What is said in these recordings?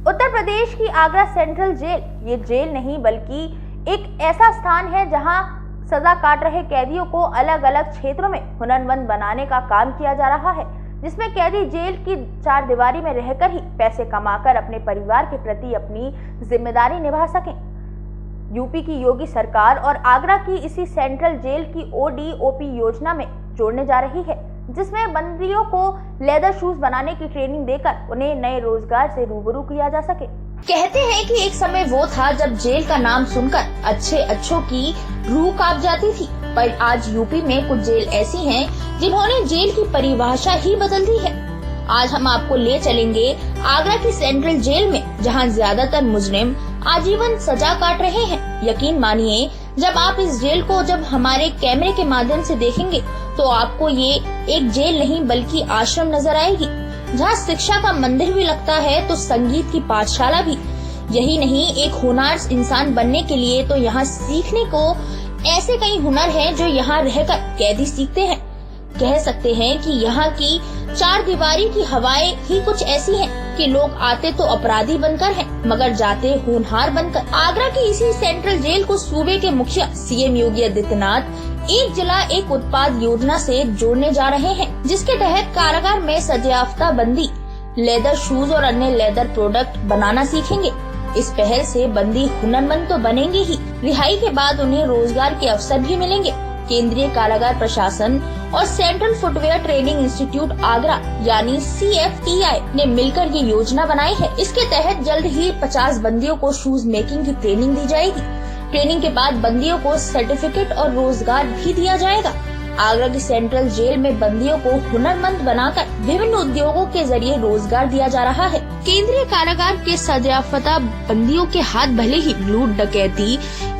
उत्तर प्रदेश की Agra central jail ये jail नहीं बल्कि एक ऐसा स्थान है जहां सजा काट रहे कैदियों को अलग अलग क्षेत्रों में हुनरमंद बनाने का काम किया जा रहा है, जिसमें कैदी जेल की चार दीवारी में रहकर ही पैसे कमाकर अपने परिवार के प्रति अपनी जिम्मेदारी निभा सकें। यूपी की योगी सरकार और आगरा की इसी सेंट्रल जेल की ODOP योजना में जोड़ने जा रही है, जिसमें बंदियों को लेदर शूज बनाने की ट्रेनिंग देकर उन्हें नए रोजगार से रूबरू किया जा सके। कहते हैं कि एक समय वो था जब जेल का नाम सुनकर अच्छों की रूह कांप जाती थी, पर आज यूपी में कुछ जेल ऐसी हैं जिन्होंने जेल की परिभाषा ही बदल दी है। आज हम आपको ले चलेंगे आगरा की सेंट्रल जेल में, जहां ज्यादातर मुजरिम आजीवन सजा काट रहे हैं। यकीन मानिए, जब आप इस जेल को जब हमारे कैमरे के माध्यम से देखेंगे तो आपको ये एक जेल नहीं बल्कि आश्रम नजर आएगी, जहाँ शिक्षा का मंदिर भी लगता है तो संगीत की पाठशाला भी। यही नहीं, एक हुनर इंसान बनने के लिए तो यहाँ सीखने को ऐसे कई हुनर हैं जो यहाँ रहकर कैदी सीखते हैं। कह सकते हैं कि यहाँ की चार दीवारी की हवाएं ही कुछ ऐसी हैं कि लोग आते तो अपराधी बनकर हैं मगर जाते होनहार बनकर। आगरा की इसी सेंट्रल जेल को सूबे के मुखिया CM योगी आदित्यनाथ एक जिला एक उत्पाद योजना से जोड़ने जा रहे हैं, जिसके तहत कारागार में सजायाफ्ता बंदी लेदर शूज और अन्य लेदर प्रोडक्ट बनाना सीखेंगे। इस पहल से बंदी हुनरमंद तो बनेंगे ही, रिहाई के बाद उन्हें रोजगार के अवसर भी मिलेंगे। केंद्रीय कारागार प्रशासन और central footwear training institute Agra यानी CFTI ने मिलकर ये योजना बनाई है। इसके तहत जल्द ही 50 बंदियों को शूज मेकिंग की ट्रेनिंग दी जाएगी। ट्रेनिंग के बाद बंदियों को सर्टिफिकेट और रोजगार भी दिया जाएगा। आगरा की सेंट्रल जेल में बंदियों को हुनरमंद बनाकर विभिन्न उद्योगों के जरिए रोजगार दिया जा रहा है। केंद्रीय कारागार के सजायाफ्ता बंदियों के हाथ भले ही लूट डकैती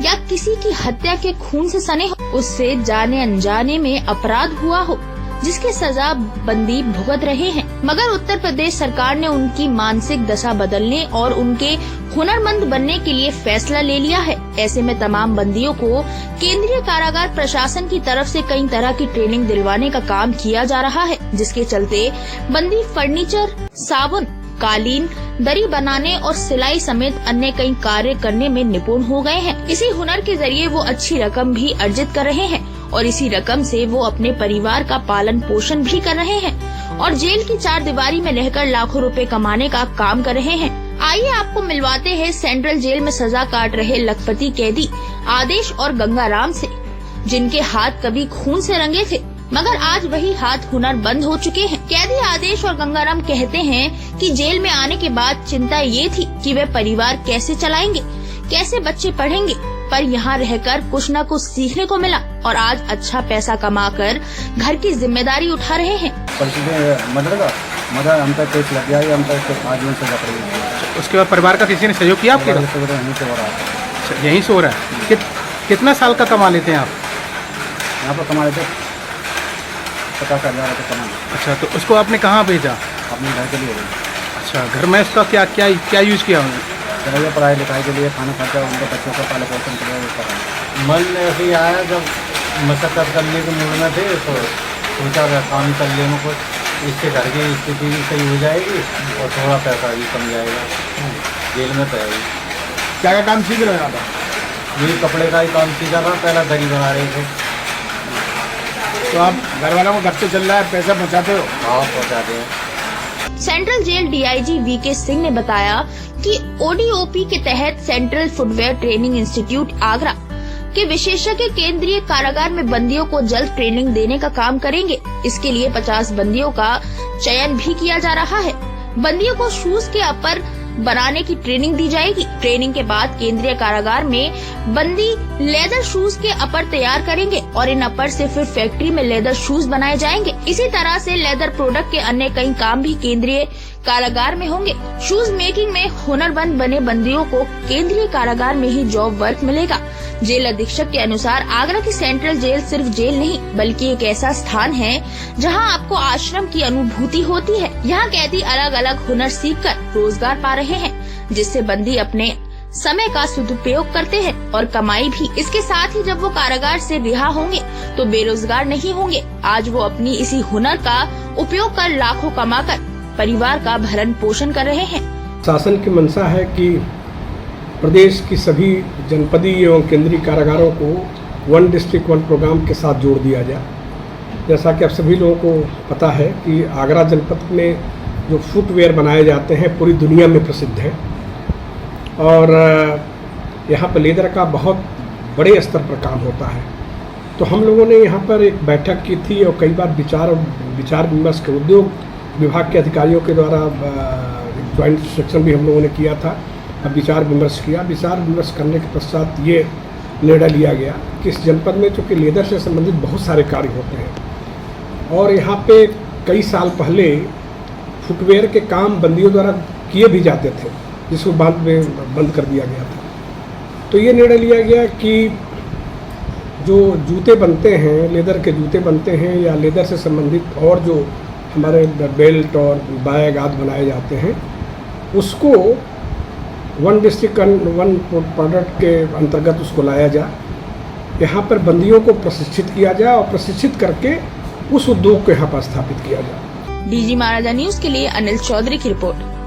या किसी की हत्या के खून से सने हो, उससे जाने अनजाने में अपराध हुआ हो जिसकी सजा बंदी भुगत रहे हैं, मगर उत्तर प्रदेश सरकार ने उनकी मानसिक दशा बदलने और उनके हुनरमंद बनने के लिए फैसला ले लिया है। ऐसे में तमाम बंदियों को केंद्रीय कारागार प्रशासन की तरफ से कई तरह की ट्रेनिंग दिलवाने का काम किया जा रहा है, जिसके चलते बंदी फर्नीचर, साबुन, कालीन, दरी बनाने और सिलाई समेत अन्य कई कार्य करने में निपुण हो गए हैं। इसी हुनर के जरिए वो अच्छी रकम भी अर्जित कर रहे हैं और इसी रकम से वो अपने परिवार का पालन पोषण भी कर रहे हैं और जेल की चार दीवारी में रहकर लाखों रुपए कमाने का काम कर रहे हैं। आइए आपको मिलवाते हैं सेंट्रल जेल में सजा काट रहे लखपति कैदी आदेश और गंगाराम से, जिनके हाथ कभी खून से रंगे थे मगर आज वही हाथ हुनर बंद हो चुके हैं। कैदी आदेश और गंगाराम कहते हैं कि जेल में आने के बाद चिंता ये थी कि वे परिवार कैसे चलाएंगे, कैसे बच्चे पढ़ेंगे, पर यहाँ रहकर कुछ न कुछ सीखने को मिला और आज अच्छा पैसा कमाकर घर की जिम्मेदारी उठा रहे हैं। मदर हमका केस लग गया, हमका आजीवन सजा पड़ी। उसके बाद परिवार का किसी ने सहयोग किया आपके? यहीं से हो रहा है। कितना साल का कमा लेते हैं आप? यहाँ पर कमा लेते 50,000 रुपये कमा। अच्छा, तो उसको आपने कहाँ भेजा? अपने घर के लिए। अच्छा, घर में उसका क्या यूज किया उन्होंने? पढ़ाई लिखाई के लिए, खाना खर्चा, उनके बच्चों का पालन पोषण के लिए। मन ऐसे ही आया जब मशक्कत करने के मूड में थे तो सोचा काम कर लेने को, इससे घर की स्थिति भी सही हो जाएगी और थोड़ा पैसा भी कम जाएगा। जेल में तो क्या क्या काम सीख रहे हैं आप? ये कपड़े का ही काम सीखा था, पहला दरी बना रहे थे। तो आप घर वालों को घर से चल रहा है, पैसा पहुँचाते हो? हाँ, पहुँचाते हैं। Central jail DIG VK Singh ने बताया कि ODOP के तहत central footwear training institute Agra के विशेषज्ञ केंद्रीय कारागार में बंदियों को जल्द ट्रेनिंग देने का काम करेंगे। इसके लिए 50 बंदियों का चयन भी किया जा रहा है। बंदियों को शूज के अपर बनाने की ट्रेनिंग दी जाएगी। ट्रेनिंग के बाद केंद्रीय कारागार में बंदी लेदर शूज के अपर तैयार करेंगे और इन अपर से फिर फैक्ट्री में लेदर शूज बनाए जाएंगे। इसी तरह से लेदर प्रोडक्ट के अन्य कई काम भी केंद्रीय कारागार में होंगे। शूज मेकिंग में हुनरमंद बने बंदियों को केंद्रीय कारागार में ही जॉब वर्क मिलेगा। जेल अधीक्षक के अनुसार आगरा की सेंट्रल जेल सिर्फ जेल नहीं बल्कि एक ऐसा स्थान है जहां आपको आश्रम की अनुभूति होती है। यहाँ कैदी अलग अलग हुनर सीखकर रोजगार पा रहे हैं, जिससे बंदी अपने समय का सदुपयोग करते हैं और कमाई भी। इसके साथ ही जब वो कारागार से रिहा होंगे तो बेरोजगार नहीं होंगे। आज वो अपनी इसी हुनर का उपयोग कर लाखों कमाकर परिवार का भरण पोषण कर रहे हैं। शासन की मंशा है कि प्रदेश की सभी जनपदीय एवं केंद्रीय कारागारों को वन डिस्ट्रिक्ट वन प्रोग्राम के साथ जोड़ दिया जाए। जैसा कि आप सभी लोगों को पता है कि आगरा जनपद में जो फुटवेयर बनाए जाते हैं पूरी दुनिया में प्रसिद्ध है और यहाँ पर लेदर का बहुत बड़े स्तर पर काम होता है। तो हम लोगों ने यहाँ पर एक बैठक की थी और कई बार विचार विमर्श के उद्योग विभाग के अधिकारियों के द्वारा ज्वाइंट सेक्शन भी हम लोगों ने किया था। अब विचार विमर्श किया। विचार विमर्श करने के पश्चात ये निर्णय लिया गया कि इस जनपद में चूँकि लेदर से संबंधित बहुत सारे कार्य होते हैं और यहाँ पे कई साल पहले फुटवेयर के काम बंदियों द्वारा किए भी जाते थे, जिसको बाद में बंद कर दिया गया था। तो ये निर्णय लिया गया कि जो जूते बनते हैं, लेदर के जूते बनते हैं या लेदर से संबंधित और जो हमारे बेल्ट और बैग आदि बनाए जाते हैं, उसको वन डिस्ट्रिक्ट वन प्रोडक्ट के अंतर्गत उसको लाया जाए। यहाँ पर बंदियों को प्रशिक्षित किया जाए और प्रशिक्षित करके उस उद्योग को यहाँ पर स्थापित किया जाए। डीजी महाराजा न्यूज के लिए अनिल चौधरी की रिपोर्ट।